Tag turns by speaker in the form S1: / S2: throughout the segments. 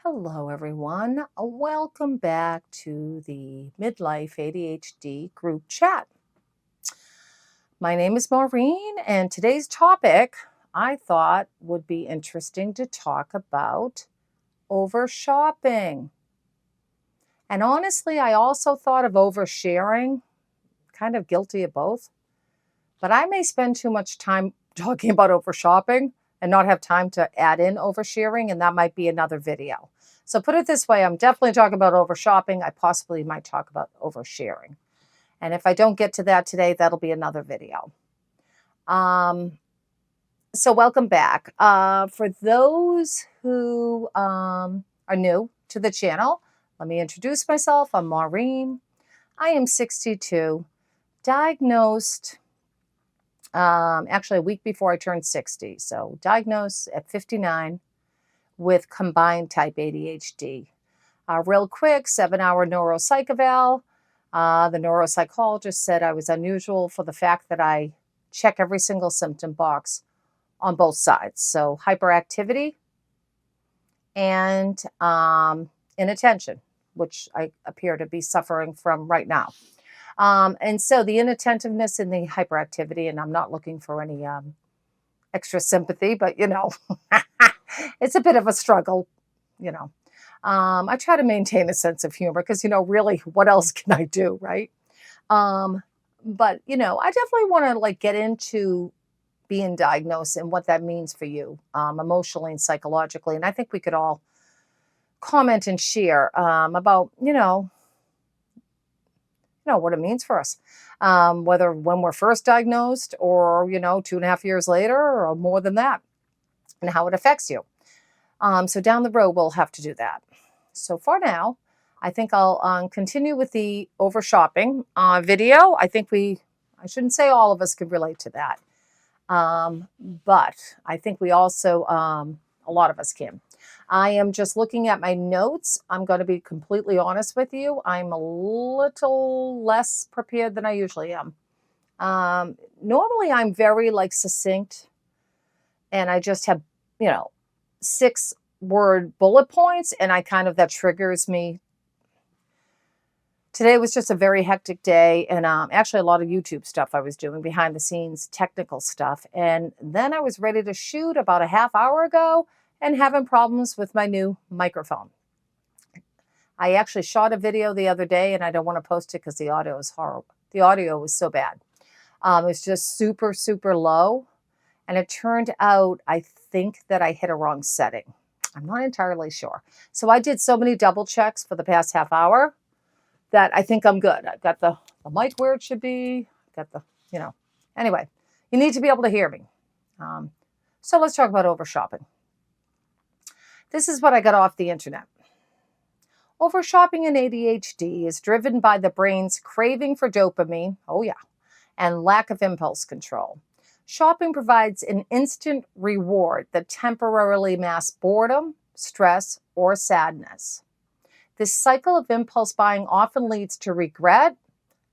S1: Hello, everyone. Welcome back to the Midlife ADHD group chat. My name is Maureen, and today's topic I thought would be interesting to talk about over shopping. And honestly, I also thought of oversharing, kind of guilty of both. But I may spend too much time talking about over shopping and not have time to add in oversharing, and that might be another video. So put it this way, I'm definitely talking about over shopping. I possibly might talk about oversharing. And if I don't get to that today, that'll be another video. So welcome back. For those who are new to the channel, let me introduce myself. I'm Maureen. I am 62, diagnosed actually a week before I turned 60. So diagnosed at 59 with combined type ADHD. Real quick, 7-hour neuropsych eval. The neuropsychologist said I was unusual for the fact that I check every single symptom box on both sides. So hyperactivity and inattention, which I appear to be suffering from right now. And so the inattentiveness and the hyperactivity, and I'm not looking for any extra sympathy, but it's a bit of a struggle, I try to maintain a sense of humor because, really, what else can I do, right? But, I definitely want to get into being diagnosed and what that means for you emotionally and psychologically. And I think we could all comment and share about, what it means for us, whether when we're first diagnosed or, 2.5 years later or more than that, and how it affects you. So down the road, we'll have to do that. So for now, I think I'll continue with the over shopping video. I shouldn't say all of us could relate to that. But I think we also, a lot of us can. I am just looking at my notes. I'm going to be completely honest with you. I'm a little less prepared than I usually am. Normally I'm very succinct, and I just have, 6-word bullet points, and that triggers me. Today was just a very hectic day, and actually a lot of YouTube stuff I was doing, behind the scenes technical stuff. And then I was ready to shoot about a half hour ago and having problems with my new microphone. I actually shot a video the other day, and I don't want to post it because the audio is horrible. The audio was so bad. It was just super, super low. And it turned out, I think that I hit a wrong setting. I'm not entirely sure. So I did so many double checks for the past half hour that I think I'm good. I've got the mic where it should be. Got the, Anyway, you need to be able to hear me. So let's talk about over shopping. This is what I got off the internet. Over shopping in ADHD is driven by the brain's craving for dopamine, and lack of impulse control. Shopping provides an instant reward that temporarily masks boredom, stress, or sadness. This cycle of impulse buying often leads to regret,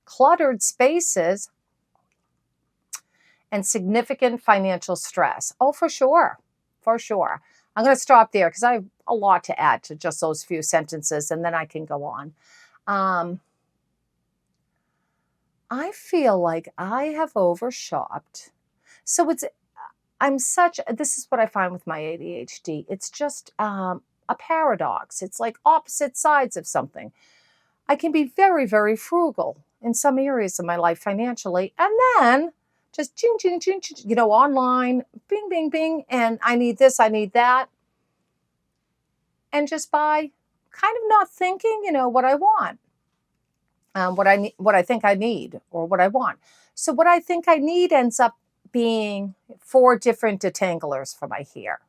S1: cluttered spaces, and significant financial stress. Oh, for sure. For sure. I'm going to stop there because I have a lot to add to just those few sentences, and then I can go on. I feel like I have overshopped. So this is what I find with my ADHD. It's just a paradox. It's like opposite sides of something. I can be very, very frugal in some areas of my life financially, and then just ching, ching, ching, ching, online, bing, bing, bing, and I need this, I need that. And just by kind of not thinking, what I want, what I think I need, or what I want. So what I think I need ends up being 4 different detanglers for my hair,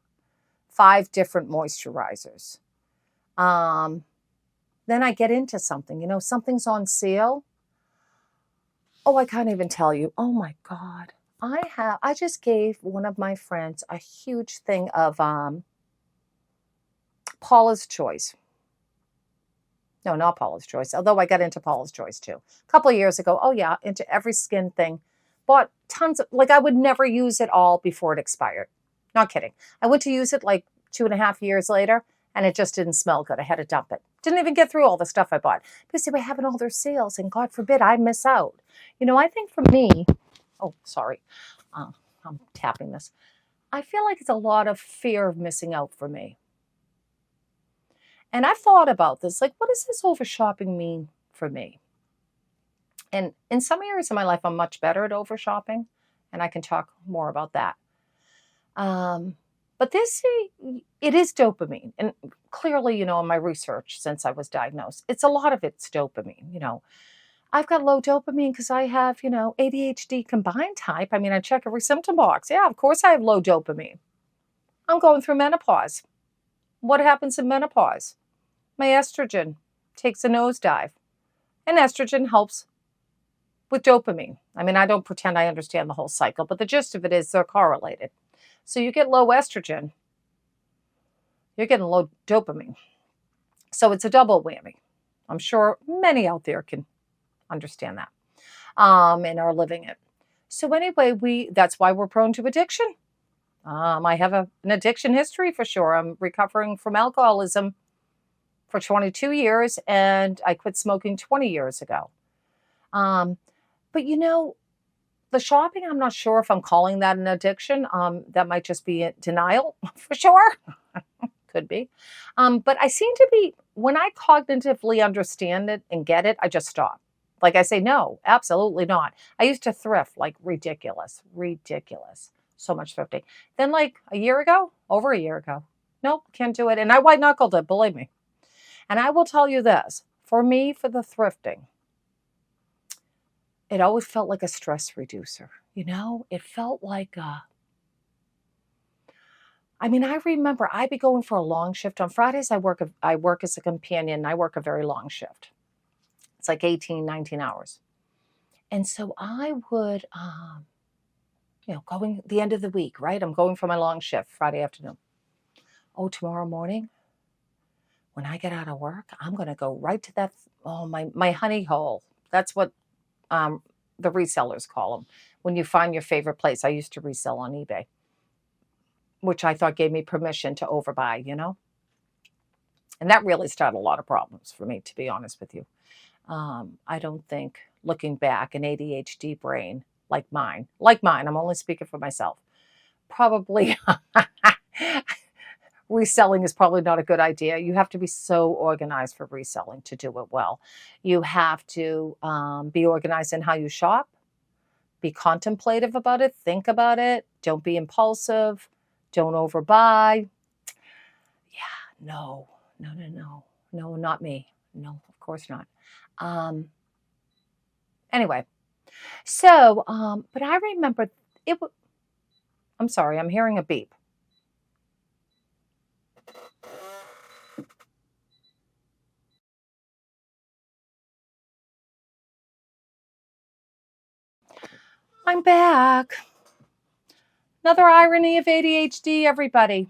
S1: 5 different moisturizers. Then I get into something, something's on sale. Oh, I can't even tell you. Oh my God. I just gave one of my friends a huge thing of Paula's Choice. No, not Paula's Choice, although I got into Paula's Choice too. A couple of years ago, into every skin thing. Bought tons of, I would never use it all before it expired. Not kidding. I went to use it 2.5 years later, and it just didn't smell good. I had to dump it. Didn't even get through all the stuff I bought because they were having all their sales, and God forbid I miss out. I think for me, oh, sorry, I'm tapping this. I feel like it's a lot of fear of missing out for me. And I've thought about this, like, what does this over shopping mean for me? And in some areas of my life, I'm much better at over shopping, and I can talk more about that. But it is dopamine. And clearly, in my research since I was diagnosed, a lot of it's dopamine. I've got low dopamine because I have, ADHD combined type. I mean, I check every symptom box. Yeah, of course I have low dopamine. I'm going through menopause. What happens in menopause? My estrogen takes a nosedive. And estrogen helps with dopamine. I mean, I don't pretend I understand the whole cycle, but the gist of it is they're correlated. So you get low estrogen, you're getting low dopamine. So it's a double whammy. I'm sure many out there can understand that and are living it. So anyway, that's why we're prone to addiction. I have an addiction history for sure. I'm recovering from alcoholism for 22 years, and I quit smoking 20 years ago. But the shopping, I'm not sure if I'm calling that an addiction. That might just be denial for sure. Could be. But I seem to be, when I cognitively understand it and get it, I just stop. Like I say, no, absolutely not. I used to thrift like ridiculous. So much thrifting. Then like over a year ago, nope, can't do it. And I white knuckled it, believe me. And I will tell you this, for me, for the thrifting, it always felt like a stress reducer. It felt like I remember I'd be going for a long shift. On Fridays, I work as a companion, and I work a very long shift. It's like 18, 19 hours. And so I would, going the end of the week, right? I'm going for my long shift Friday afternoon. Oh, tomorrow morning, when I get out of work, I'm going to go right to that, my honey hole. That's what the resellers call them. When you find your favorite place. I used to resell on eBay, which I thought gave me permission to overbuy, And that really started a lot of problems for me, to be honest with you. I don't think, looking back, an ADHD brain like mine, I'm only speaking for myself, probably reselling is probably not a good idea. You have to be so organized for reselling to do it well. You have to be organized in how you shop, be contemplative about it, think about it, don't be impulsive, don't overbuy. Yeah, no, not me. No, of course not. Anyway, so, but I remember I'm sorry, I'm hearing a beep. I'm back. Another irony of ADHD, everybody.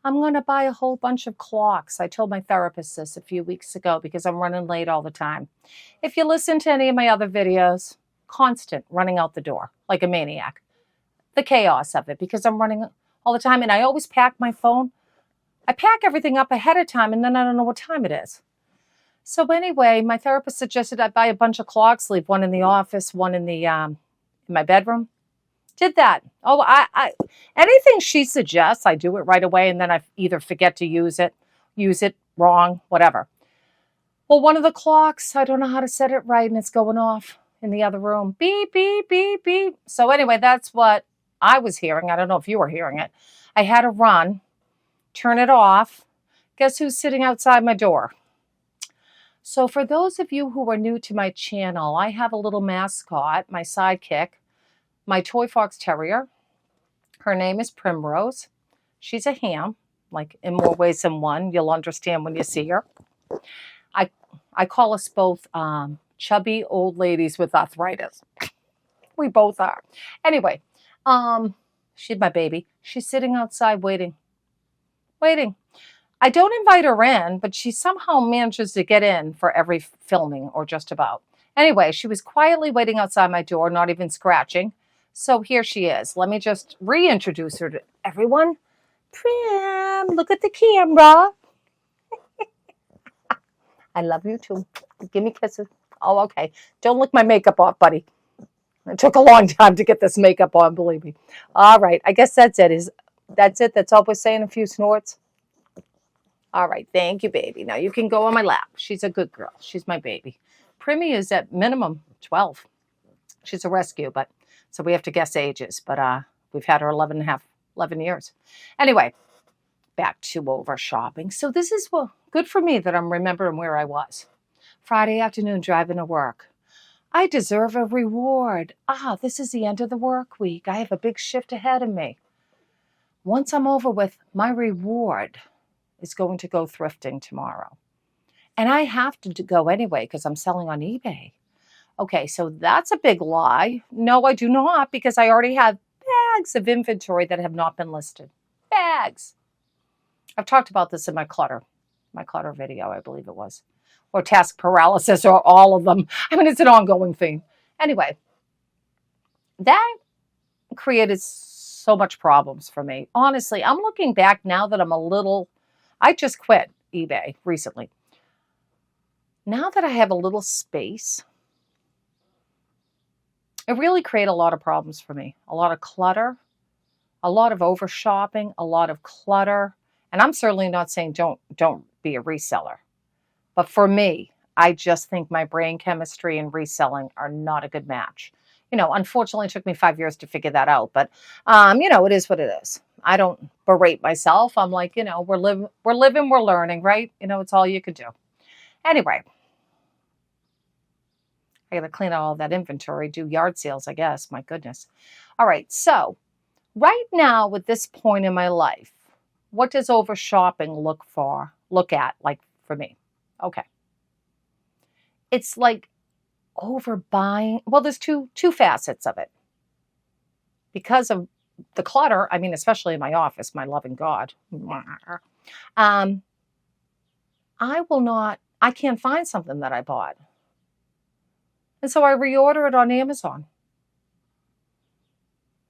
S1: I'm going to buy a whole bunch of clocks. I told my therapist this a few weeks ago because I'm running late all the time. If you listen to any of my other videos, constant running out the door like a maniac. The chaos of it because I'm running all the time, and I always pack my phone. I pack everything up ahead of time, and then I don't know what time it is. So anyway, my therapist suggested I buy a bunch of clocks, leave one in the office, one in the in my bedroom. Did that. Oh, I anything she suggests, I do it right away, and then I either forget to use it wrong, whatever. Well, one of the clocks, I don't know how to set it right, and it's going off in the other room. Beep, beep, beep, beep. So anyway, that's what I was hearing. I don't know if you were hearing it. I had to run, turn it off. Guess who's sitting outside my door? So for those of you who are new to my channel, I have a little mascot, my sidekick, my toy fox terrier. Her name is Primrose. She's a ham, like in more ways than one. You'll understand when you see her. I call us both chubby old ladies with arthritis. We both are. Anyway, she's my baby. She's sitting outside waiting. I don't invite her in, but she somehow manages to get in for every filming, or just about. Anyway, she was quietly waiting outside my door, not even scratching. So here she is. Let me just reintroduce her to everyone. Prim, look at the camera. I love you too. Give me kisses. Oh, okay. Don't lick my makeup off, buddy. It took a long time to get this makeup on, believe me. All right. I guess that's it. That's it? That's all we're saying? A few snorts? All right. Thank you, baby. Now you can go on my lap. She's a good girl. She's my baby. Primmy is at minimum 12. She's a rescue, but so we have to guess ages. But we've had her 11 years. Anyway, back to over shopping. So this is good for me that I'm remembering where I was. Friday afternoon driving to work. I deserve a reward. This is the end of the work week. I have a big shift ahead of me. Once I'm over with, my reward is going to go thrifting tomorrow. And I have to go anyway because I'm selling on eBay. Okay, so that's a big lie. No, I do not, because I already have bags of inventory that have not been listed. Bags. I've talked about this in my clutter video, I believe it was. Or task paralysis, or all of them. I mean, it's an ongoing thing. Anyway, that created so much problems for me. Honestly, I'm looking back now that I just quit eBay recently. Now that I have a little space, it really created a lot of problems for me. A lot of clutter, a lot of over shopping, a lot of clutter. And I'm certainly not saying don't be a reseller. But for me, I just think my brain chemistry and reselling are not a good match. Unfortunately, it took me 5 years to figure that out. But, it is what it is. I don't berate myself. I'm like, we're living, we're learning, right? It's all you could do. Anyway, I got to clean out all that inventory, do yard sales, I guess. My goodness. All right. So right now, at this point in my life, what does over shopping look at, like for me? Okay. It's like overbuying. Well, there's two facets of it. Because of the clutter, I mean, especially in my office, my loving God. I can't find something that I bought. And so I reorder it on Amazon.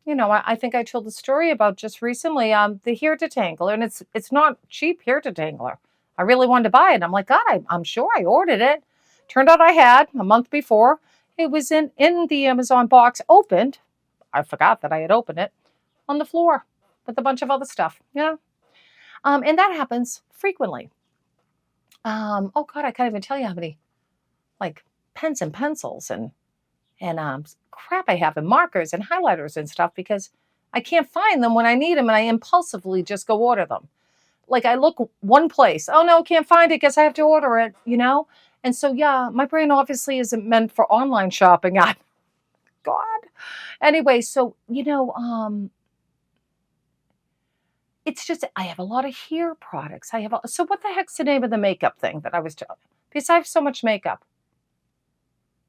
S1: I think I told the story about just recently, the hair detangler, and it's not cheap hair detangler. I really wanted to buy it. I'm like, God, I'm sure I ordered it. Turned out I had a month before. It was in the Amazon box, opened. I forgot that I had opened it on the floor with a bunch of other stuff. And that happens frequently. Oh God, I can't even tell you how many, like, pens and pencils and crap I have, and markers and highlighters and stuff, because I can't find them when I need them, and I impulsively just go order them. Like, I look one place, oh no, can't find it, guess I have to order it, And so, yeah, my brain obviously isn't meant for online shopping. God. Anyway, so, it's just, I have a lot of hair products. So what the heck's the name of the makeup thing that I was doing? Because I have so much makeup.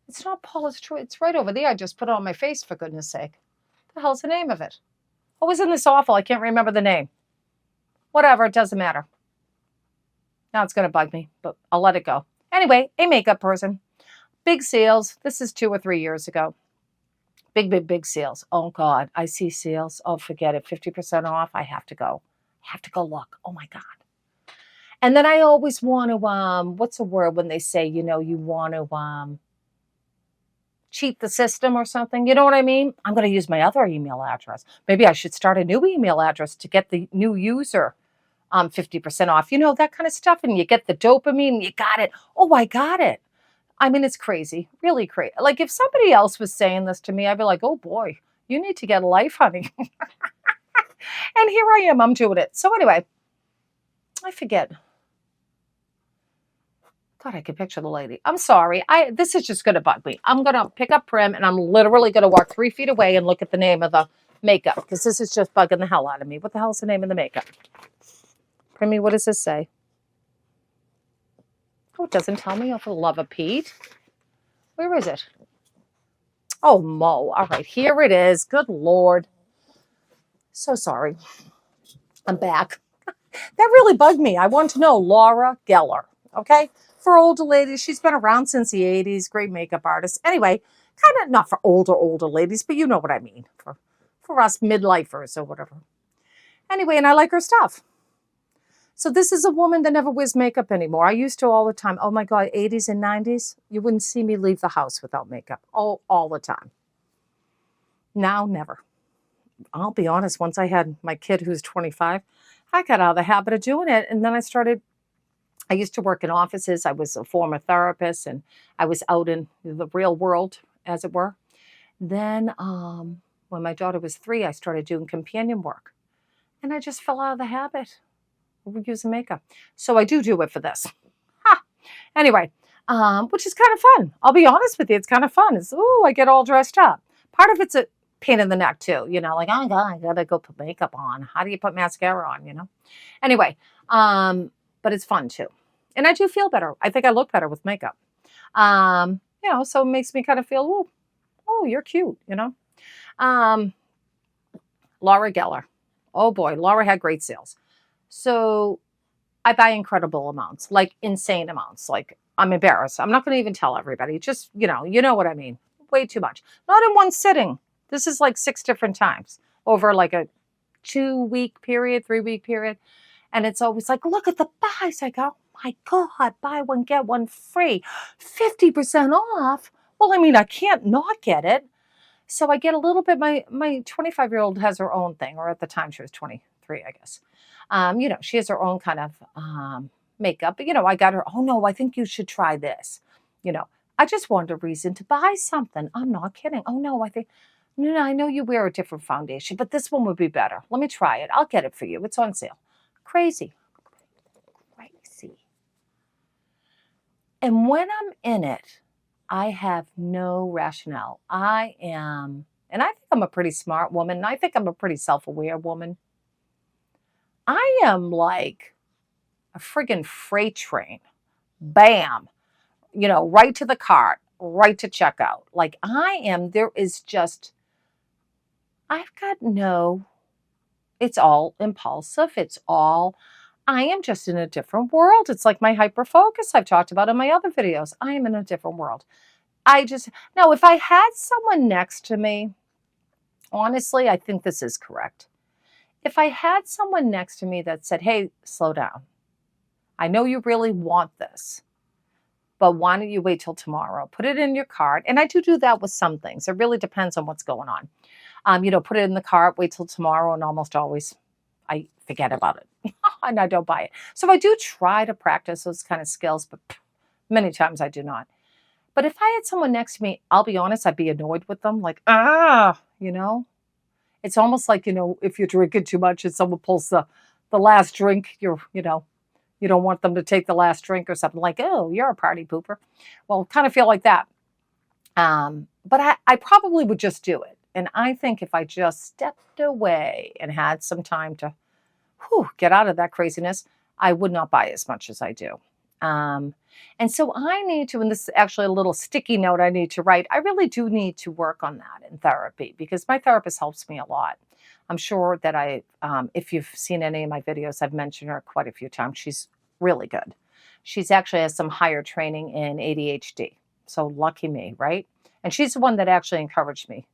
S1: It's not polished. It's right over there. I just put it on my face, for goodness sake. What the hell's the name of it? Oh, isn't this awful? I can't remember the name. Whatever, it doesn't matter. Now it's going to bug me, but I'll let it go. Anyway, a makeup person. Big sales. This is 2 or 3 years ago. Big sales. Oh, God. I see sales. Oh, forget it. 50% off. I have to go. Look. Oh, my God. And then I always want to, what's the word when they say, you want to cheat the system or something? You know what I mean? I'm going to use my other email address. Maybe I should start a new email address to get the new user 50% off. That kind of stuff. And you get the dopamine. You got it. Oh, I got it. I mean, it's crazy. Really crazy. Like, if somebody else was saying this to me, I'd be like, oh, boy, you need to get a life, honey. And here I am. I'm doing it. So anyway, I forget. God, I can picture the lady. I'm sorry. This is just going to bug me. I'm going to pick up Prim, and I'm literally going to walk 3 feet away and look at the name of the makeup, because this is just bugging the hell out of me. What the hell's the name of the makeup? Primmy, what does this say? Oh, it doesn't tell me. Oh, for the love of Pete. Where is it? Oh, Mo. All right, here it is. Good Lord. So sorry. I'm back. That really bugged me. I want to know Laura Geller, okay? For older ladies, she's been around since the 80s. Great makeup artist. Anyway, kind of not for older ladies, but you know what I mean. For us midlifers or whatever. Anyway, and I like her stuff. So this is a woman that never wears makeup anymore. I used to all the time. Oh my God, 80s and 90s, you wouldn't see me leave the house without makeup. All the time. Now, never. I'll be honest, once I had my kid who's 25, I got out of the habit of doing it. And then I used to work in offices. I was a former therapist and I was out in the real world, as it were. Then when my daughter was 3, I started doing companion work. And I just fell out of the habit of using makeup. So I do it for this. Anyway, which is kind of fun. I'll be honest with you. It's kind of fun. I get all dressed up. Part of it's a pain in the neck too. Like, oh God, I got to go put makeup on. How do you put mascara on, Anyway, but it's fun too. And I do feel better. I think I look better with makeup. So it makes me kind of feel, oh, you're cute, Laura Geller. Oh boy, Laura had great sales. So I buy incredible amounts, like insane amounts. Like I'm embarrassed. I'm not going to even tell everybody. Just, you know what I mean. Way too much. Not in one sitting. This is like 6 different times over like a 2-week period, 3-week period. And it's always like, look at the buys. I go, oh my God, buy one, get one free. 50% off. Well, I mean, I can't not get it. So I get a little bit, my 25-year-old has her own thing, or at the time she was 23, I guess. She has her own kind of makeup. But, I got her, oh no, I think you should try this. I just wanted a reason to buy something. I'm not kidding. Oh no, no, I know you wear a different foundation, but this one would be better. Let me try it. I'll get it for you. It's on sale. Crazy. And when I'm in it, I have no rationale. And I think I'm a pretty smart woman, and I think I'm a pretty self-aware woman. I am like a friggin' freight train. Bam. Right to the cart, right to checkout. Like it's all impulsive. I am just in a different world. It's like my hyperfocus I've talked about in my other videos. I am in a different world. Now, if I had someone next to me, honestly, I think this is correct. If I had someone next to me that said, hey, slow down. I know you really want this, but why don't you wait till tomorrow? Put it in your cart. And I do that with some things. It really depends on what's going on. Put it in the cart, wait till tomorrow, and almost always I forget about it and I don't buy it. So I do try to practice those kind of skills, but many times I do not. But if I had someone next to me, I'll be honest, I'd be annoyed with them. Like, it's almost like, if you're drinking too much and someone pulls the last drink, you don't want them to take the last drink or something like, oh, you're a party pooper. Well, kind of feel like that. But I probably would just do it. And I think if I just stepped away and had some time to get out of that craziness, I would not buy as much as I do. And so I need to, and this is actually a little sticky note I need to write, I really do need to work on that in therapy because my therapist helps me a lot. I'm sure that if you've seen any of my videos, I've mentioned her quite a few times. She's really good. She's actually has some higher training in ADHD. So lucky me, right? And she's the one that actually encouraged me.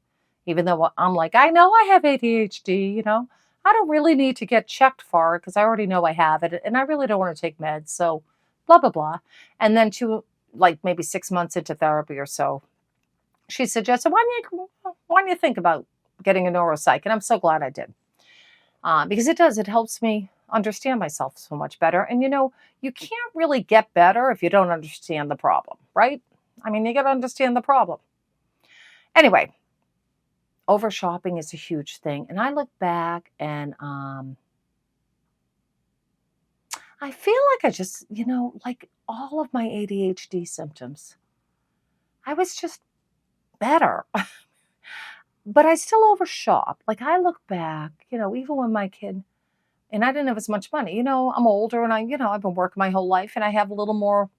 S1: Even though I'm like, I know I have ADHD, I don't really need to get checked for it because I already know I have it. And I really don't want to take meds. So blah, blah, blah. And then maybe 6 months into therapy or so, she suggested, why don't you think about getting a neuropsych? And I'm so glad I did. Because it helps me understand myself so much better. And you can't really get better if you don't understand the problem, right? I mean, you got to understand the problem. Anyway, over shopping is a huge thing. And I look back and I feel like I just, like all of my ADHD symptoms, I was just better. But I still overshop. Like I look back, even when my kid, and I didn't have as much money, I'm older and I've been working my whole life and I have a little more,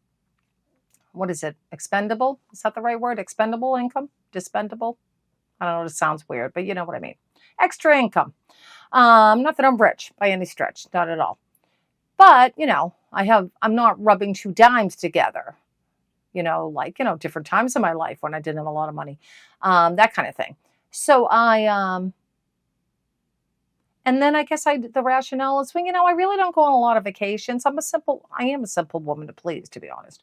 S1: what is it? Expendable? Is that the right word? Expendable income? Dispendable? I don't know. It sounds weird, but you know what I mean. Extra income. Not that I'm rich by any stretch, not at all. But, I'm not rubbing 2 dimes together, different times in my life when I didn't have a lot of money, that kind of thing. So And then I guess the rationale is, well, I really don't go on a lot of vacations. I am a simple woman to please, to be honest.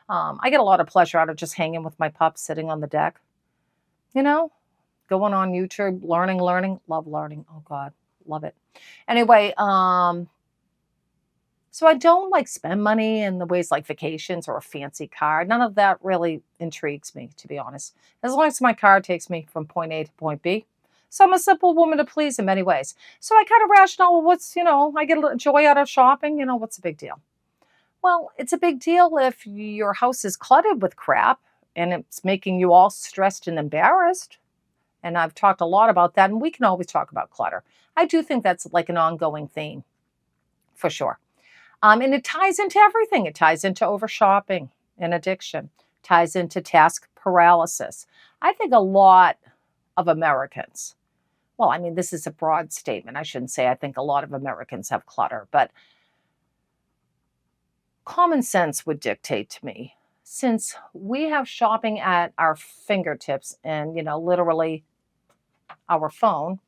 S1: I get a lot of pleasure out of just hanging with my pups, sitting on the deck, you know, going on YouTube, learning, love learning. Oh God, love it. Anyway, so I don't like spend money in the ways like vacations or a fancy car. None of that really intrigues me, to be honest. As long as my car takes me from point A to point B. So I'm a simple woman to please in many ways. So I kind of rational, well, I get a little joy out of shopping. What's the big deal? Well, it's a big deal if your house is cluttered with crap and it's making you all stressed and embarrassed. And I've talked a lot about that, and we can always talk about clutter. I do think that's like an ongoing theme, for sure. And it ties into everything. It ties into over shopping and addiction, ties into task paralysis. I think a lot of Americans, well, I mean, this is a broad statement. I shouldn't say I think a lot of Americans have clutter, but common sense would dictate to me, since we have shopping at our fingertips and, literally our phone,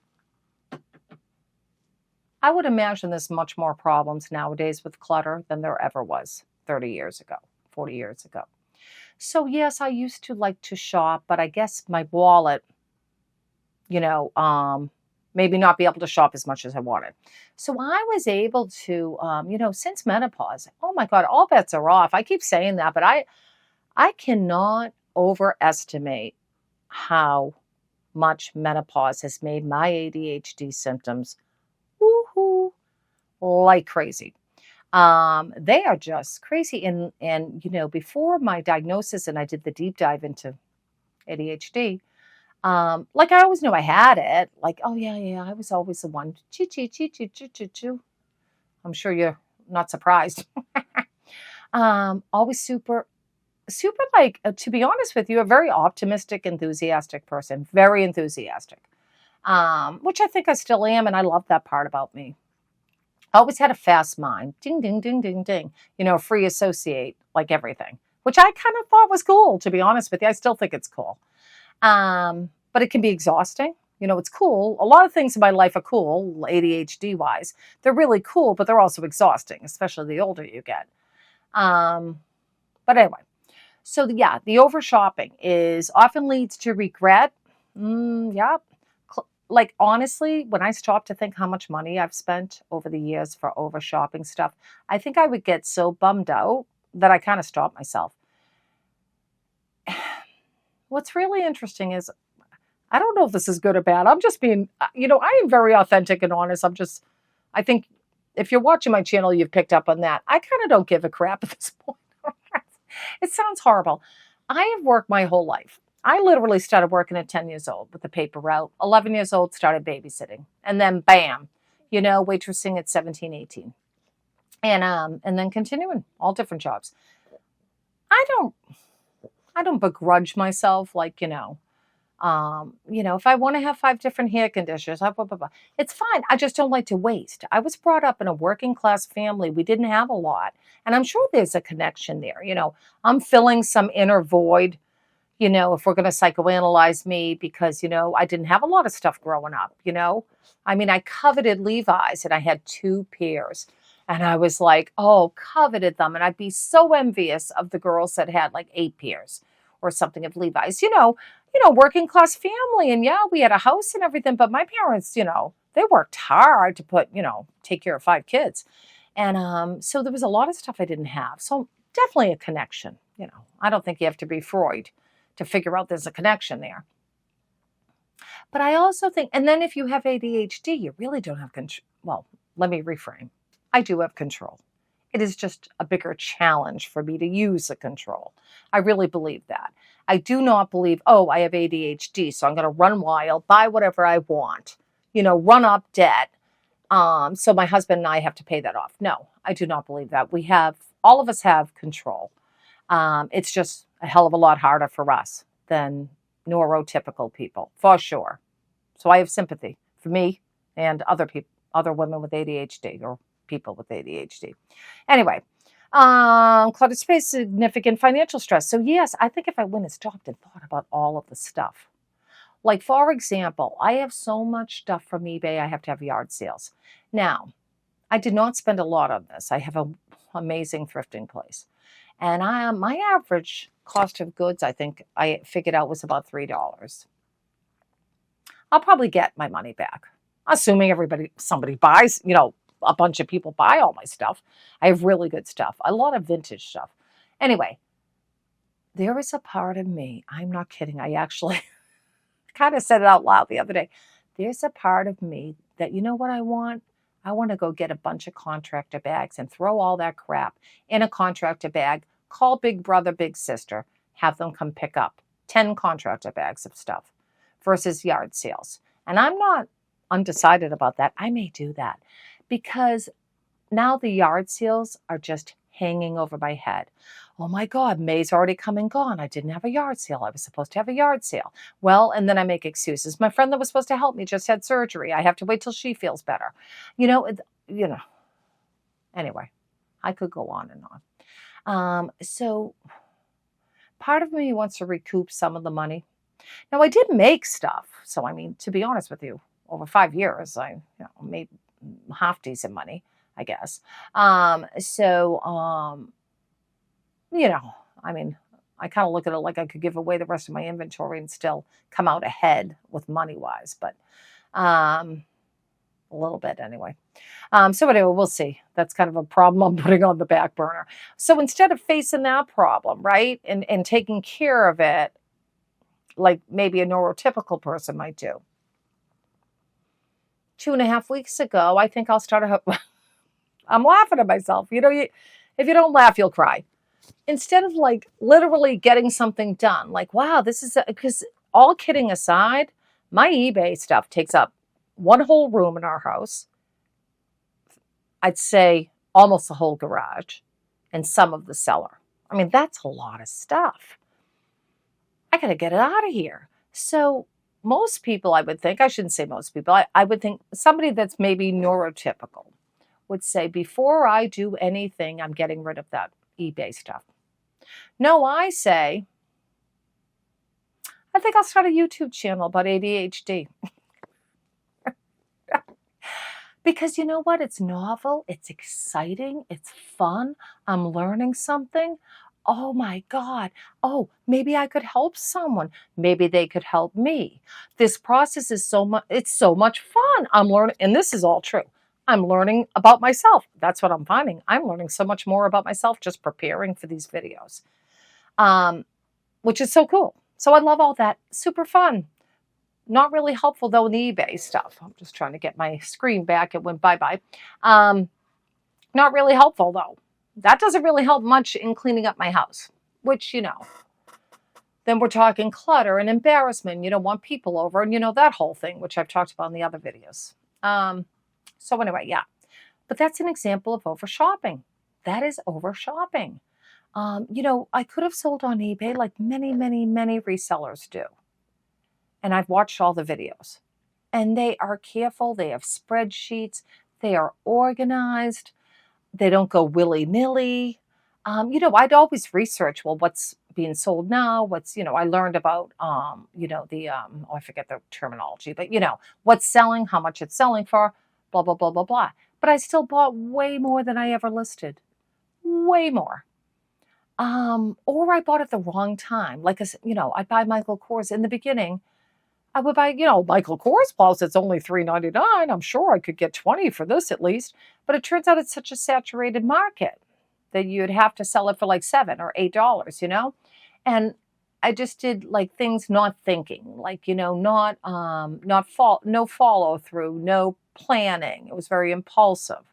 S1: I would imagine there's much more problems nowadays with clutter than there ever was 30 years ago, 40 years ago. So yes, I used to like to shop, but I guess my wallet, maybe not be able to shop as much as I wanted. So I was able to, since menopause, oh my God, all bets are off. I keep saying that, but I cannot overestimate how much menopause has made my ADHD symptoms woohoo like crazy. They are just crazy. And before my diagnosis, and I did the deep dive into ADHD, like I always knew I had it. Like, oh yeah, I was always the one. Choo choo choo choo choo choo choo. I'm sure you're not surprised. Always super, like, to be honest with you, a very optimistic, enthusiastic person. Very enthusiastic. Which I think I still am, and I love that part about me. I always had a fast mind. Ding, ding, ding, ding, ding. Free associate, like everything. Which I kind of thought was cool, to be honest with you. I still think it's cool. But it can be exhausting. It's cool. A lot of things in my life are cool, ADHD wise. They're really cool, but they're also exhausting, especially the older you get. But anyway, so the over shopping often leads to regret. Yeah. Like, honestly, when I stop to think how much money I've spent over the years for over shopping stuff, I think I would get so bummed out that I kind of stop myself. What's really interesting is, I don't know if this is good or bad. I'm just being, I am very authentic and honest. I think if you're watching my channel, you've picked up on that. I kind of don't give a crap at this point. It sounds horrible. I have worked my whole life. I literally started working at 10 years old with the paper route. 11 years old, started babysitting. And then bam, waitressing at 17, 18. And then continuing all different jobs. I don't begrudge myself, like, if I want to have 5 different hair conditioners, it's fine. I just don't like to waste. I was brought up in a working class family. We didn't have a lot. And I'm sure there's a connection there. I'm filling some inner void, if we're going to psychoanalyze me, because, I didn't have a lot of stuff growing up, I mean, I coveted Levi's, and I had 2 pairs. And I was like, oh, coveted them. And I'd be so envious of the girls that had like 8 pairs or something of Levi's, working class family. And yeah, we had a house and everything, but my parents, they worked hard to take care of 5 kids. And so there was a lot of stuff I didn't have. So definitely a connection. I don't think you have to be Freud to figure out there's a connection there. But I also think, and then if you have ADHD, you really don't have control. Well, let me reframe. I do have control. It is just a bigger challenge for me to use the control. I really believe that. I do not believe, oh, I have ADHD, so I'm going to run wild, buy whatever I want, run up debt. So my husband and I have to pay that off. No, I do not believe that. All of us have control. It's just a hell of a lot harder for us than neurotypical people, for sure. So I have sympathy for me and other people, other women with ADHD or people with ADHD. Anyway, cluttered space, significant financial stress. So yes, I think if I went and stopped and thought about all of the stuff, Like, for example, I have so much stuff from eBay, I have to have yard sales. Now, I did not spend a lot on this. I have an amazing thrifting place. And my average cost of goods, I think I figured out, was about $3. I'll probably get my money back, assuming somebody buys, a bunch of people buy all my stuff. I have really good stuff, a lot of vintage stuff. Anyway, there is a part of me, I'm not kidding, I actually kind of said it out loud the other day. There's a part of me that, you know what I want? I want to go get a bunch of contractor bags and throw all that crap in a contractor bag, call big brother, big sister, have them come pick up 10 contractor bags of stuff versus yard sales. And I'm not undecided about that. I may do that because now the yard sales are just hanging over my head. Oh my God, May's already come and gone. I didn't have a yard sale. I was supposed to have a yard sale. Well, and then I make excuses. My friend that was supposed to help me just had surgery. I have to wait till she feels better. Anyway, I could go on and on. So part of me wants to recoup some of the money. Now, I did make stuff. So, I mean, to be honest with you, over 5 years, I made half decent money, I guess. I mean, I kind of look at it like I could give away the rest of my inventory and still come out ahead with money-wise, but a little bit anyway. So anyway, we'll see. That's kind of a problem I'm putting on the back burner. So instead of facing that problem, right, and taking care of it, like maybe a neurotypical person might do, 2.5 weeks ago, I think I'll start I'm laughing at myself. If you don't laugh, you'll cry. Instead of like literally getting something done, like, wow, because all kidding aside, my eBay stuff takes up one whole room in our house. I'd say almost the whole garage and some of the cellar. I mean, that's a lot of stuff. I got to get it out of here. So most people, I would think, I shouldn't say most people, I would think somebody that's maybe neurotypical would say, before I do anything, I'm getting rid of that eBay stuff. No, I say, I think I'll start a YouTube channel about ADHD. Because you know what? It's novel. It's exciting. It's fun. I'm learning something. Oh my God. Oh, maybe I could help someone. Maybe they could help me. This process is it's so much fun. I'm learning, and this is all true. I'm learning about myself. That's what I'm finding. I'm learning so much more about myself just preparing for these videos, which is so cool. So I love all that. Super fun. Not really helpful, though, in the eBay stuff. I'm just trying to get my screen back. It went bye-bye. Not really helpful, though. That doesn't really help much in cleaning up my house, which, then we're talking clutter and embarrassment. You don't want people over, and that whole thing, which I've talked about in the other videos. So anyway, yeah. But that's an example of over shopping. That is over shopping. I could have sold on eBay like many, many, many resellers do. And I've watched all the videos. And they are careful. They have spreadsheets. They are organized. They don't go willy-nilly. I'd always research, well, what's being sold now? I learned about, I forget the terminology, but, what's selling, how much it's selling for, blah, blah, blah, blah, blah. But I still bought way more than I ever listed. Way more. Or I bought at the wrong time. Like, I'd buy Michael Kors in the beginning. I would buy, Michael Kors blouse. It's only $3.99. I'm sure I could get 20 for this at least. But it turns out it's such a saturated market that you'd have to sell it for like $7 or $8, And I just did like things not thinking, like, no follow through, no planning. It was very impulsive.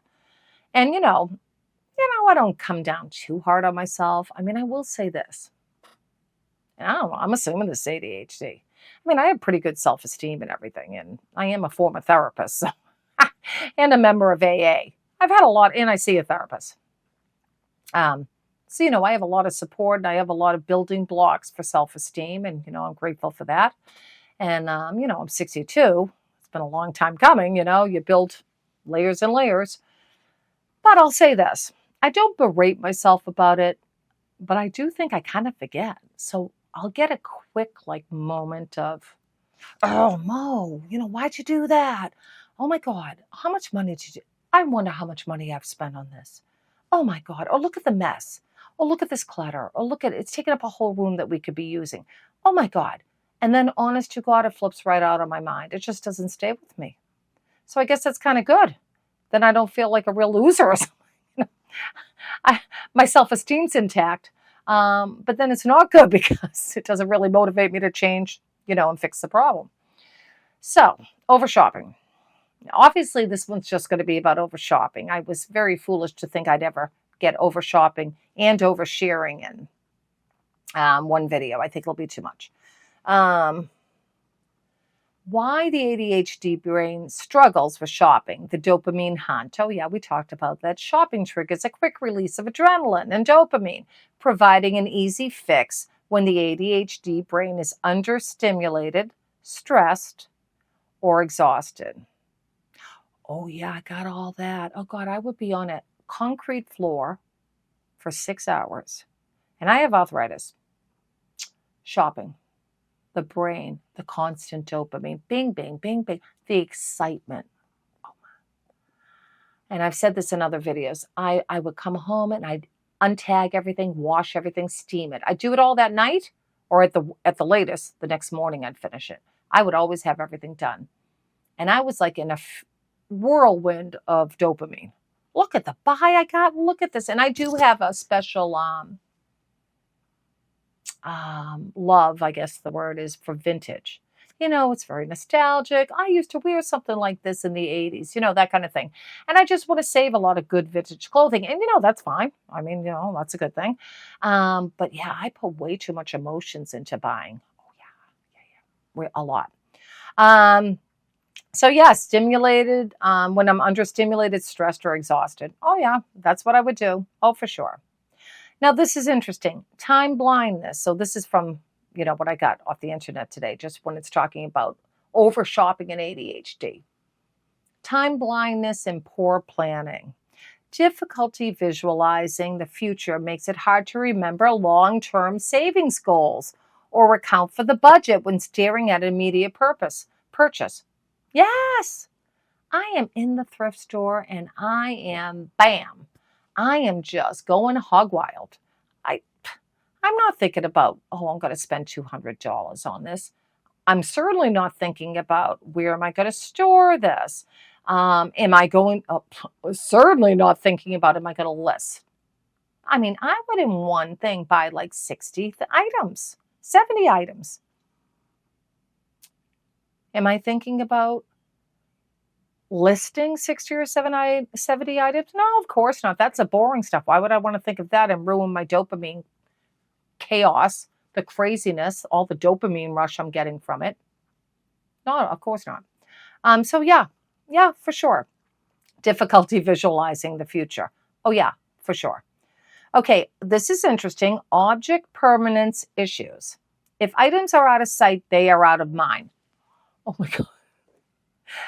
S1: And, I don't come down too hard on myself. I mean, I will say this. And I don't know, I'm assuming this is ADHD. I mean, I have pretty good self-esteem and everything. And I am a former therapist and a member of AA. I've had a lot, and I see a therapist. So, I have a lot of support, and I have a lot of building blocks for self-esteem, and, I'm grateful for that. And, I'm 62. It's been a long time coming, you build layers and layers. But I'll say this. I don't berate myself about it, but I do think I kind of forget. So I'll get a quick, moment of, Oh, Mo, why'd you do that? Oh my God, how much money did you? I wonder how much money I've spent on this. Oh my God. Oh, look at the mess. Oh, look at this clutter. Oh, look at it. It's taken up a whole room that we could be using. Oh my God. And then, honest to God, it flips right out of my mind. It just doesn't stay with me. So I guess that's kind of good. Then I don't feel like a real loser or something. My self-esteem's intact. But then it's not good because it doesn't really motivate me to change, and fix the problem. So, over shopping. Obviously, this one's just going to be about over shopping. I was very foolish to think I'd ever get over shopping and oversharing in one video. I think it'll be too much. Why the ADHD brain struggles with shopping, the dopamine hunt. Oh yeah, we talked about that. Shopping triggers a quick release of adrenaline and dopamine, providing an easy fix when the ADHD brain is understimulated, stressed, or exhausted. Oh yeah, I got all that. Oh God, I would be on a concrete floor for 6 hours. And I have arthritis. Shopping. The brain, the constant dopamine, bing, bing, bing, bing, the excitement. Oh. And I've said this in other videos. I would come home and I'd untag everything, wash everything, steam it. I'd do it all that night, or at the latest, the next morning I'd finish it. I would always have everything done. And I was like in a whirlwind of dopamine. Look at the buy I got. Look at this. And I do have a special love, I guess the word is, for vintage. It's very nostalgic. I used to wear something like this in the 80s, that kind of thing. And I just want to save a lot of good vintage clothing. And, that's fine. I mean, that's a good thing. But yeah, I put way too much emotions into buying. Oh, yeah. A lot. So yeah, stimulated, when I'm understimulated, stressed, or exhausted. Oh yeah, that's what I would do. Oh, for sure. Now, this is interesting. Time blindness. So this is from, what I got off the internet today, just when it's talking about over shopping and ADHD. Time blindness and poor planning. Difficulty visualizing the future makes it hard to remember long-term savings goals or account for the budget when staring at an immediate purchase. Yes, I am in the thrift store and I am, bam, I am just going hog wild. I'm not thinking about, oh, I'm going to spend $200 on this. I'm certainly not thinking about where am I going to store this. Certainly not thinking about, am I going to list? I mean, I would in one thing buy like 60 items, 70 items. Am I thinking about listing 60 or 70 items? No, of course not. That's a boring stuff. Why would I want to think of that and ruin my dopamine chaos, the craziness, all the dopamine rush I'm getting from it? No, of course not. So yeah, for sure. Difficulty visualizing the future. Oh yeah, for sure. Okay, this is interesting. Object permanence issues. If items are out of sight, they are out of mind. Oh my God.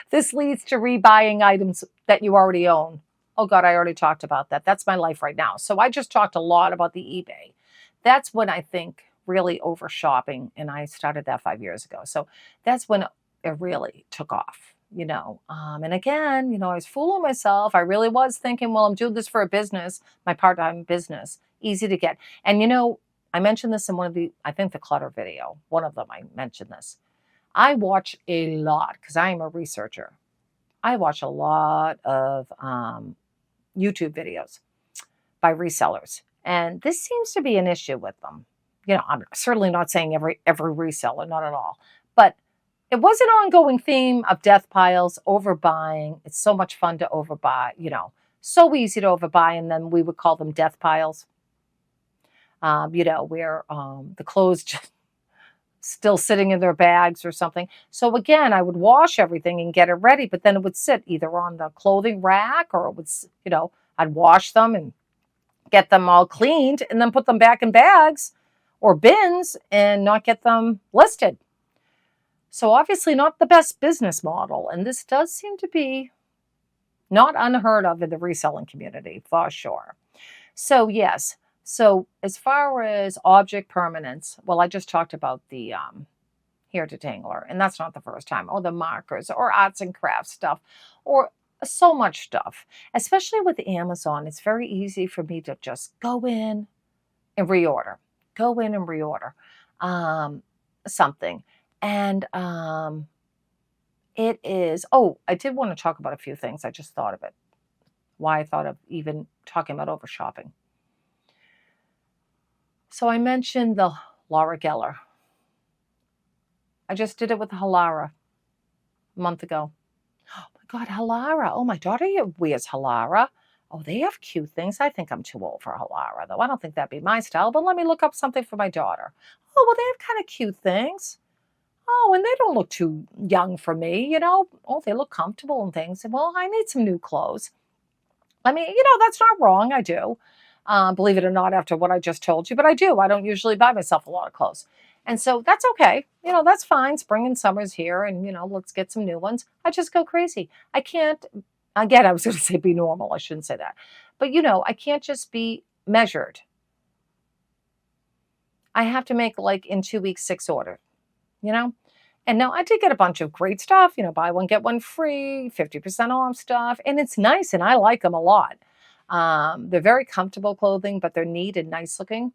S1: This leads to rebuying items that you already own. Oh God, I already talked about that. That's my life right now. So I just talked a lot about the eBay. That's when I think really over shopping, and I started that 5 years ago. So that's when it really took off, And again, I was fooling myself. I really was thinking, well, I'm doing this for a business, my part-time business, easy to get. And I mentioned this in one of I think the clutter video, one of them I mentioned this. I watch a lot because I am a researcher. I watch a lot of YouTube videos by resellers. And this seems to be an issue with them. I'm certainly not saying every reseller, not at all. But it was an ongoing theme of death piles, overbuying. It's so much fun to overbuy, so easy to overbuy. And then we would call them death piles, where the clothes just still sitting in their bags or something. So again, I would wash everything and get it ready, but then it would sit either on the clothing rack or it would, I'd wash them and get them all cleaned and then put them back in bags or bins and not get them listed. So obviously not the best business model. And this does seem to be not unheard of in the reselling community for sure. So yes. So as far as object permanence, well, I just talked about the hair detangler, and that's not the first time, or the markers, or arts and crafts stuff, or so much stuff. Especially with Amazon, it's very easy for me to just go in and reorder, something. And it is, oh, I did want to talk about a few things. I just thought of it. Why I thought of even talking about over shopping. So I mentioned the Laura Geller. I just did it with Halara a month ago. Oh my God, Halara. Oh, my daughter wears Halara. Oh, they have cute things. I think I'm too old for Halara, though. I don't think that'd be my style, but let me look up something for my daughter. Oh, well, they have kind of cute things. Oh, and they don't look too young for me, you know. Oh, they look comfortable and things. Well, I need some new clothes. I mean, you know, that's not wrong. I do. Believe it or not, after what I just told you, but I do. I don't usually buy myself a lot of clothes. And so that's okay. You know, that's fine. Spring and summer's here and, you know, let's get some new ones. I just go crazy. I can't, again, I was going to say be normal. I shouldn't say that. But, you know, I can't just be measured. I have to make like in 2 weeks, 6 orders, you know? And now I did get a bunch of great stuff, you know, buy one, get one free, 50% off stuff. And it's nice and I like them a lot. They're very comfortable clothing, but they're neat and nice looking.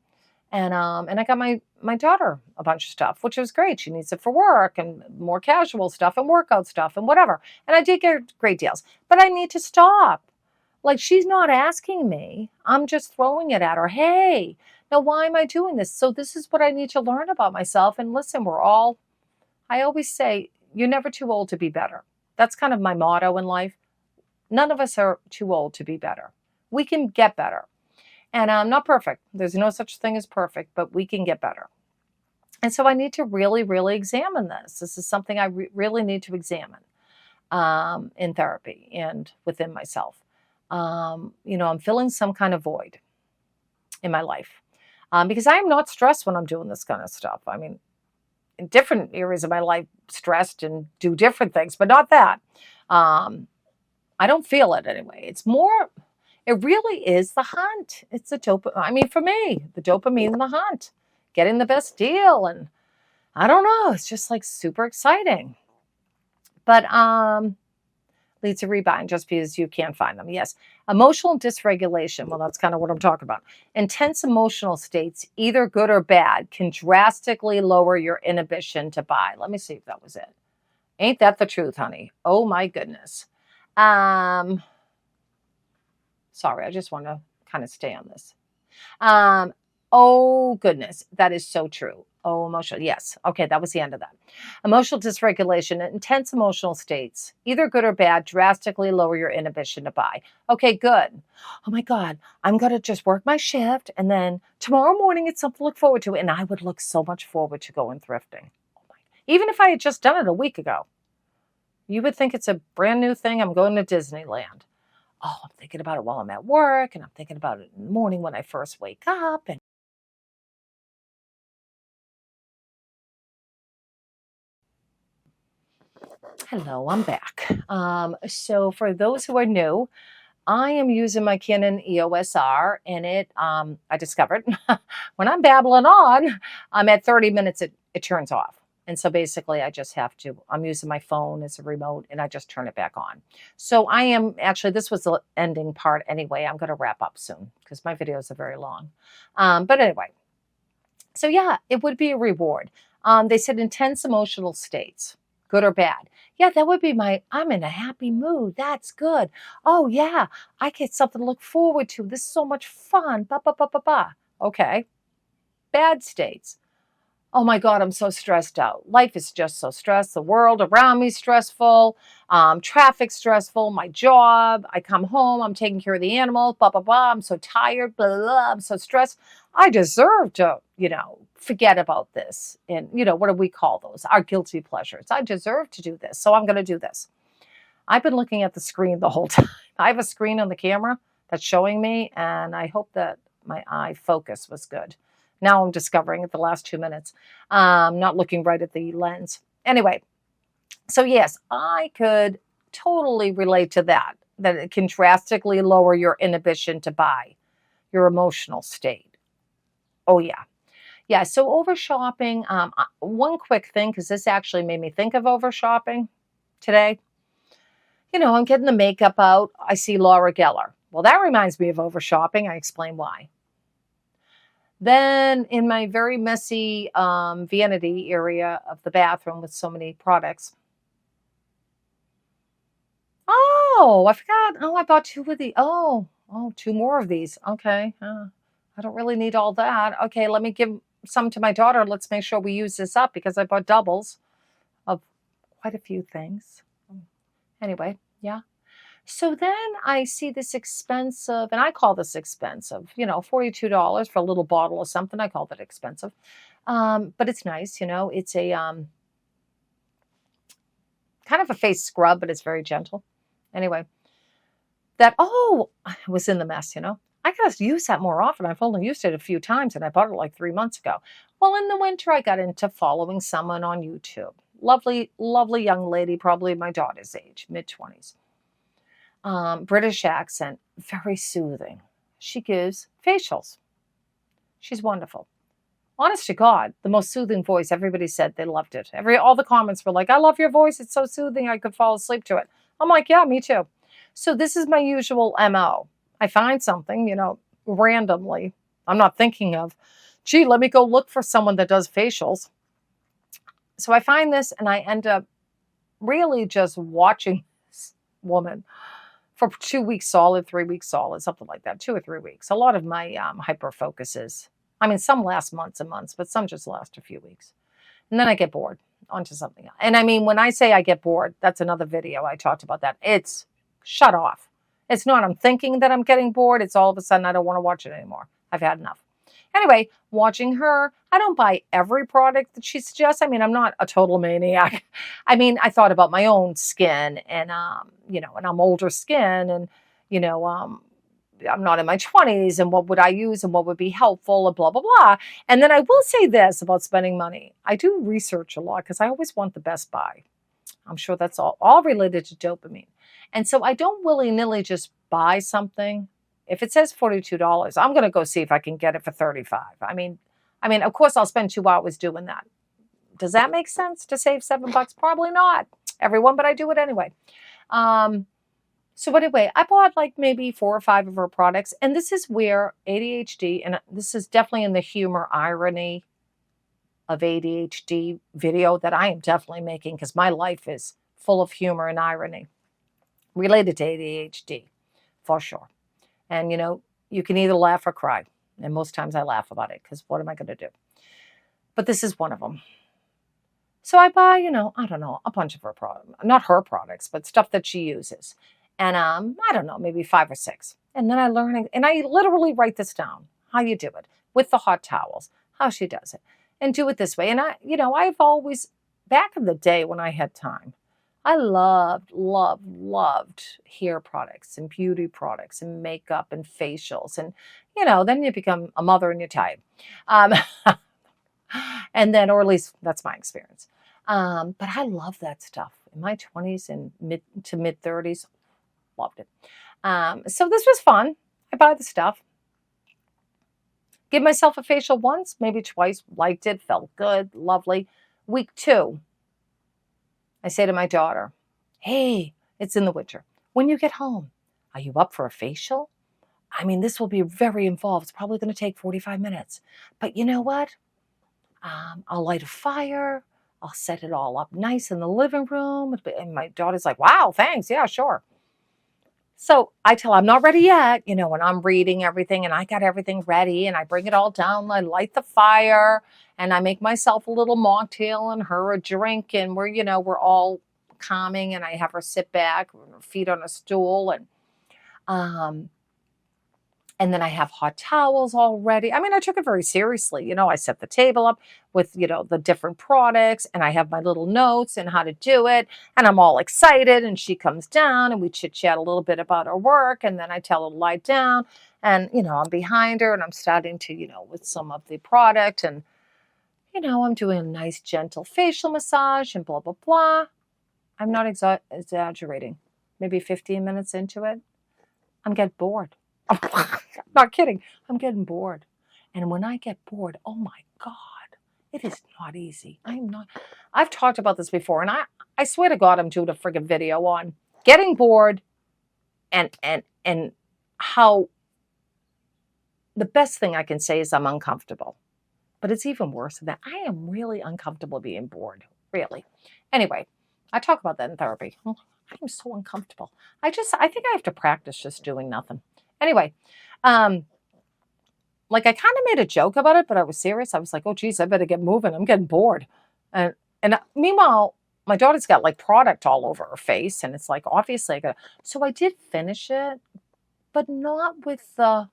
S1: And I got my daughter a bunch of stuff, which was great. She needs it for work and more casual stuff and workout stuff and whatever. And I did get great deals, but I need to stop. Like she's not asking me. I'm just throwing it at her. Hey, now why am I doing this? So this is what I need to learn about myself. And listen, I always say, you're never too old to be better. That's kind of my motto in life. None of us are too old to be better. We can get better. And I'm not perfect. There's no such thing as perfect, but we can get better. And so I need to really, really examine this. This is something I really need to examine in therapy and within myself. You know, I'm filling some kind of void in my life because I am not stressed when I'm doing this kind of stuff. I mean, in different areas of my life, stressed and do different things, but not that. I don't feel it anyway. It's more, it really is the hunt. It's the dopamine. I mean, for me, the dopamine and the hunt, getting the best deal. And I don't know, it's just like super exciting. But leads to rebind just because you can't find them. Yes. Emotional dysregulation. Well, that's kind of what I'm talking about. Intense emotional states, either good or bad, can drastically lower your inhibition to buy. Let me see if that was it. Ain't that the truth, honey? Oh my goodness. Sorry, I just want to kind of stay on this. Oh goodness, that is so true. Oh, emotional. Yes. Okay, that was the end of that. Emotional dysregulation, intense emotional states, either good or bad, drastically lower your inhibition to buy. Okay, good. Oh my God, I'm going to just work my shift and then tomorrow morning it's something to look forward to. And I would look so much forward to going thrifting. Even if I had just done it a week ago, you would think it's a brand new thing. I'm going to Disneyland. Oh, I'm thinking about it while I'm at work and I'm thinking about it in the morning when I first wake up. And hello, I'm back. So for those who are new, I am using my Canon EOS R, and I discovered when I'm babbling on, I'm at 30 minutes, it turns off. And so basically I'm using my phone as a remote and I just turn it back on. So this was the ending part anyway. I'm going to wrap up soon because my videos are very long. But anyway, so yeah, it would be a reward. They said intense emotional states, good or bad. Yeah, that would be I'm in a happy mood. That's good. Oh yeah, I get something to look forward to. This is so much fun. Ba, ba, ba, ba, ba. Okay. Bad states. Oh my God, I'm so stressed out. Life is just so stressed. The world around me is stressful. Traffic stressful. My job. I come home. I'm taking care of the animals. Blah, blah, blah. I'm so tired. Blah, blah, blah. I'm so stressed. I deserve to, forget about this. And, what do we call those? Our guilty pleasures. I deserve to do this. So I'm going to do this. I've been looking at the screen the whole time. I have a screen on the camera that's showing me. And I hope that my eye focus was good. Now I'm discovering at the last 2 minutes, not looking right at the lens. Anyway, so yes, I could totally relate to that it can drastically lower your inhibition to buy, your emotional state. Oh yeah. Yeah, so over shopping, one quick thing, because this actually made me think of over shopping today. I'm getting the makeup out. I see Laura Geller. Well, that reminds me of over shopping. I explain why. Then in my very messy vanity area of the bathroom with so many products. Oh, I forgot. Oh, I bought two of the. Two more of these. Okay. I don't really need all that. Okay, let me give some to my daughter. Let's make sure we use this up because I bought doubles of quite a few things. Anyway, yeah. So then I see this expensive, and I call this expensive, $42 for a little bottle of something. I call that expensive. But it's nice, it's a kind of a face scrub, but it's very gentle. Anyway, I was in the mess, I gotta use that more often. I've only used it a few times and I bought it like 3 months ago. Well, in the winter, I got into following someone on YouTube. Lovely, lovely young lady, probably my daughter's age, mid-20s. British accent, very soothing. She gives facials. She's wonderful. Honest to God, the most soothing voice. Everybody said they loved it. All the comments were like, "I love your voice. It's so soothing. I could fall asleep to it." I'm like, "Yeah, me too." So this is my usual MO. I find something, randomly. I'm not thinking of, gee, let me go look for someone that does facials. So I find this and I end up really just watching this woman for 2 weeks solid, 3 weeks solid, something like that, 2 or 3 weeks. A lot of my hyper focuses. I mean, some last months and months, but some just last a few weeks. And then I get bored onto something else. And I mean, when I say I get bored, that's another video. I talked about that. It's shut off. It's not I'm thinking that I'm getting bored. It's all of a sudden I don't want to watch it anymore. I've had enough. Anyway, watching her, I don't buy every product that she suggests. I mean, I'm not a total maniac. I mean, I thought about my own skin and, and I'm older skin and, I'm not in my 20s and what would I use and what would be helpful and blah, blah, blah. And then I will say this about spending money. I do research a lot because I always want the best buy. I'm sure that's all related to dopamine. And so I don't willy-nilly just buy something. If it says $42, I'm going to go see if I can get it for $35. I mean, of course I'll spend 2 hours doing that. Does that make sense to save $7? Probably not, everyone, but I do it anyway. So anyway, I bought like maybe 4 or 5 of her products. And this is where ADHD, and this is definitely in the humor irony of ADHD video that I am definitely making because my life is full of humor and irony related to ADHD, for sure. And, you can either laugh or cry. And most times I laugh about it because what am I going to do? But this is one of them. So I buy, I don't know, a bunch of her products, not her products, but stuff that she uses. And I don't know, maybe 5 or 6. And then I learn, and I literally write this down, how you do it with the hot towels, how she does it, and do it this way. And I've always, back in the day when I had time, I loved hair products and beauty products and makeup and facials. And, then you become a mother and you're tired. And then, or at least that's my experience. But I love that stuff in my 20s and mid 30s. Loved it. So this was fun. I buy the stuff. Give myself a facial once, maybe twice. Liked it. Felt good. Lovely. Week 2, I say to my daughter, "Hey, it's in the winter. When you get home, are you up for a facial? I mean, this will be very involved. It's probably going to take 45 minutes. But you know what? I'll light a fire. I'll set it all up nice in the living room." And my daughter's like, "Wow, thanks. Yeah, sure." So I tell her I'm not ready yet, and I'm reading everything and I got everything ready and I bring it all down. I light the fire and I make myself a little mocktail and her a drink and we're all calming and I have her sit back, her feet on a stool and then I have hot towels all ready. I mean, I took it very seriously. I set the table up with, the different products and I have my little notes and how to do it. And I'm all excited and she comes down and we chit chat a little bit about her work. And then I tell her to lie down and, I'm behind her and I'm starting to, with some of the product and, I'm doing a nice gentle facial massage and blah, blah, blah. I'm not exaggerating. Maybe 15 minutes into it, I'm getting bored. I'm not kidding. I'm getting bored. And when I get bored, oh my God, it is not easy. I've talked about this before, and I swear to God, I'm doing a friggin' video on getting bored and how the best thing I can say is I'm uncomfortable. But it's even worse than that. I am really uncomfortable being bored, really. Anyway, I talk about that in therapy. I'm so uncomfortable. I think I have to practice just doing nothing. Anyway, like I kind of made a joke about it, but I was serious. I was like, oh, geez, I better get moving. I'm getting bored. And meanwhile, my daughter's got like product all over her face. And it's like, obviously, so I did finish it, but not with the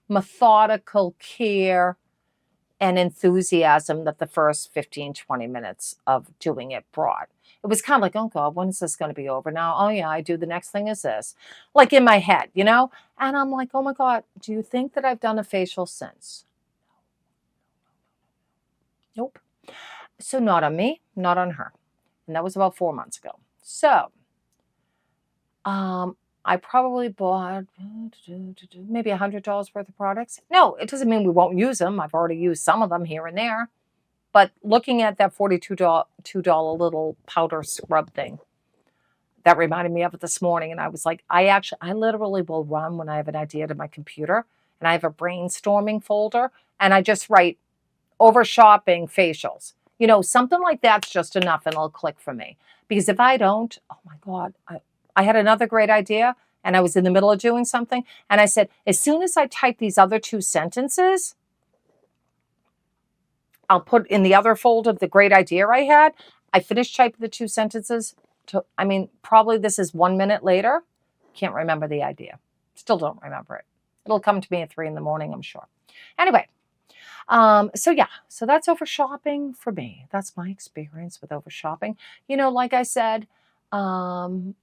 S1: methodical care and enthusiasm that the first 15, 20 minutes of doing it brought. It was kind of like, oh God, when is this going to be over now? Oh yeah, I do. The next thing is this. Like in my head, you know? And I'm like, oh my God, do you think that I've done a facial since? Nope. So not on me, not on her. And that was about 4 months ago. So, I probably bought maybe $100 worth of products. No, it doesn't mean we won't use them. I've already used some of them here and there. But looking at that $42 little powder scrub thing, that reminded me of it this morning. And I was like, I literally will run when I have an idea to my computer. And I have a brainstorming folder. And I just write over shopping facials. You know, something like that's just enough and it'll click for me. Because if I don't, oh my God, I had another great idea and I was in the middle of doing something. And I said, as soon as I type these other 2 sentences, I'll put in the other folder the great idea I had. I finished typing the 2 sentences. Probably this is 1 minute later. Can't remember the idea. Still don't remember it. It'll come to me at 3 in the morning, I'm sure. Anyway, so that's over shopping for me. That's my experience with over shopping. You know, like I said, for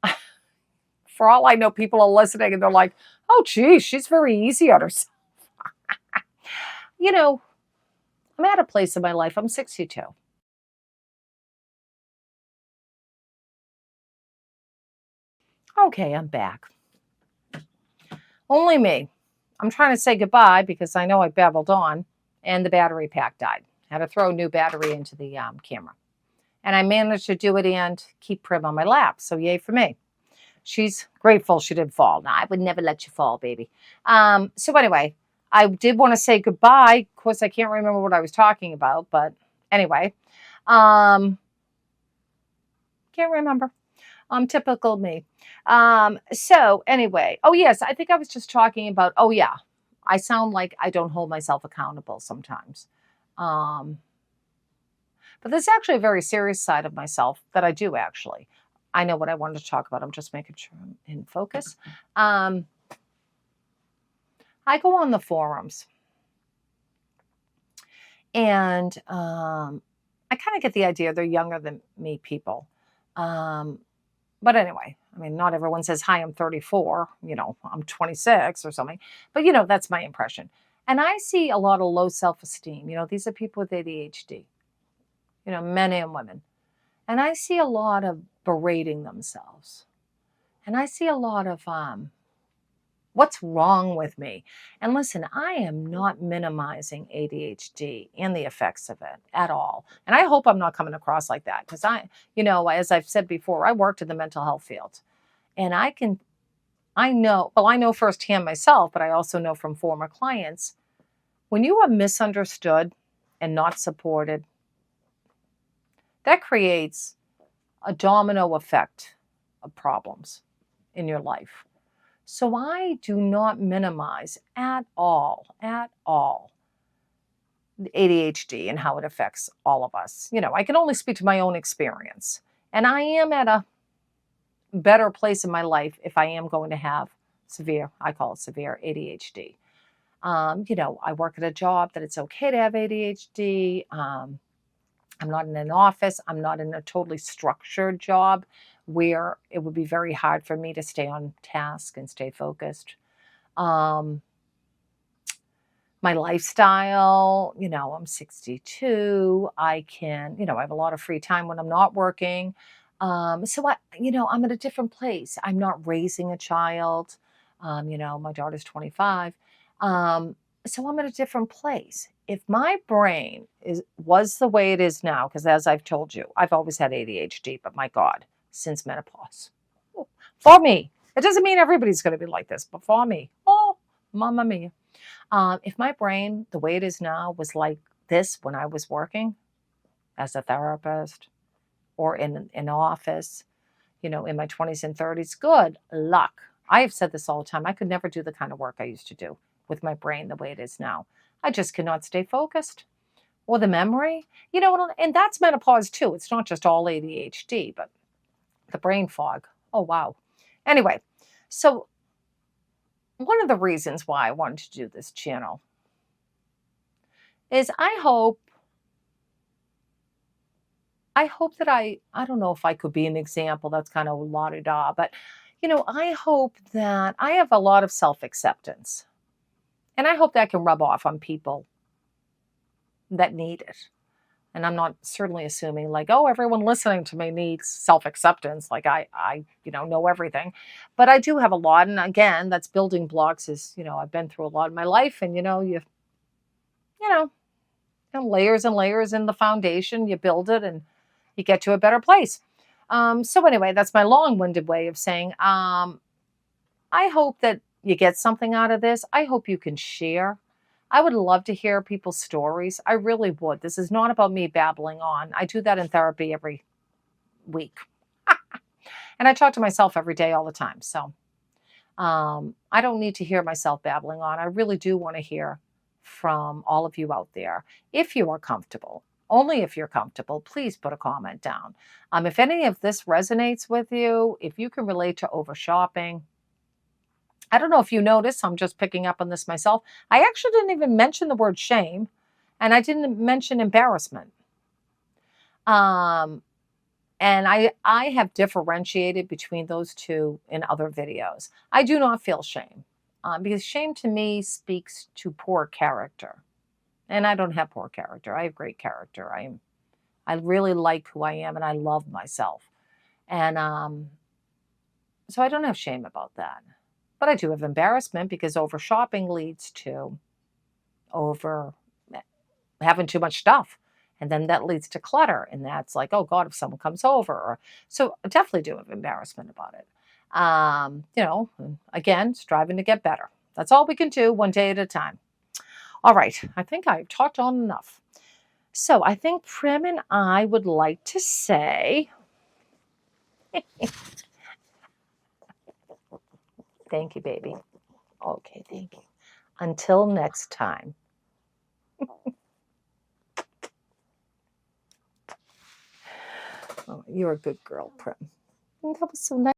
S1: all I know, people are listening and they're like, oh, geez, she's very easy on herself. You know, I'm at a place in my life. I'm 62. Okay, I'm back. Only me. I'm trying to say goodbye because I know I babbled on and the battery pack died. I had to throw a new battery into the camera. And I managed to do it and keep Prim on my lap. So yay for me. She's grateful she didn't fall. No, I would never let you fall, baby. So anyway, I did want to say goodbye. Of course, I can't remember what I was talking about. But anyway, can't remember. Typical me. So anyway, oh yes, I think I was just talking about, oh yeah, I sound like I don't hold myself accountable sometimes. But there's actually a very serious side of myself that I do actually. I know what I wanted to talk about. I'm just making sure I'm in focus. I go on the forums and I kind of get the idea they're younger than me people. But anyway, I mean, not everyone says, hi, I'm 34, you know, I'm 26 or something. But, you know, that's my impression. And I see a lot of low self-esteem. You know, these are people with ADHD, you know, men and women. And I see a lot of berating themselves. And I see a lot of what's wrong with me. And listen, I am not minimizing ADHD and the effects of it at all. And I hope I'm not coming across like that because you know, as I've said before, I worked in the mental health field. And I know firsthand myself, but I also know from former clients, when you are misunderstood and not supported, that creates a domino effect of problems in your life. So I do not minimize at all, the ADHD and how it affects all of us. You know, I can only speak to my own experience. And I am at a better place in my life if I am going to have I call it severe ADHD. You know, I work at a job that it's okay to have ADHD. I'm not in an office. I'm not in a totally structured job where it would be very hard for me to stay on task and stay focused. My lifestyle, you know, I'm 62. I can, you know, I have a lot of free time when I'm not working. So I'm at a different place. I'm not raising a child. You know, my daughter's 25. So I'm in a different place. If my brain was the way it is now, because as I've told you, I've always had ADHD, but my God, since menopause. For me. It doesn't mean everybody's going to be like this, but for me, oh, mamma mia. If my brain, the way it is now, was like this when I was working as a therapist or in an office, in my 20s and 30s, good luck. I have said this all the time. I could never do the kind of work I used to do with my brain the way it is now. I just cannot stay focused. Or the memory, and that's menopause too. It's not just all ADHD, but the brain fog. Oh, wow. Anyway, so one of the reasons why I wanted to do this channel is I hope that I don't know if I could be an example. That's kind of la-di-da, but I hope that I have a lot of self-acceptance. And I hope that can rub off on people that need it. And I'm not certainly assuming like, oh, everyone listening to me needs self-acceptance. Like I know everything, but I do have a lot. And again, that's building blocks is, I've been through a lot in my life and, you know, layers and layers in the foundation, you build it and you get to a better place. So anyway, that's my long-winded way of saying, I hope that you get something out of this. I hope you can share. I would love to hear people's stories. I really would. This is not about me babbling on. I do that in therapy every week. And I talk to myself every day all the time. So I don't need to hear myself babbling on. I really do want to hear from all of you out there. If you are comfortable, only if you're comfortable, please put a comment down. If any of this resonates with you, if you can relate to over shopping, I don't know if you notice, I'm just picking up on this myself. I actually didn't even mention the word shame, and I didn't mention embarrassment. And I have differentiated between those two in other videos. I do not feel shame because shame to me speaks to poor character. And I don't have poor character. I have great character. I really like who I am and I love myself. And so I don't have shame about that. But I do have embarrassment because over shopping leads to over having too much stuff. And then that leads to clutter. And that's like, oh God, if someone comes over. So I definitely do have embarrassment about it. Again, striving to get better. That's all we can do one day at a time. All right. I think I've talked on enough. So I think Prim and I would like to say thank you, baby. Okay, thank you. Until next time. Oh, you're a good girl, Prim. That was so nice.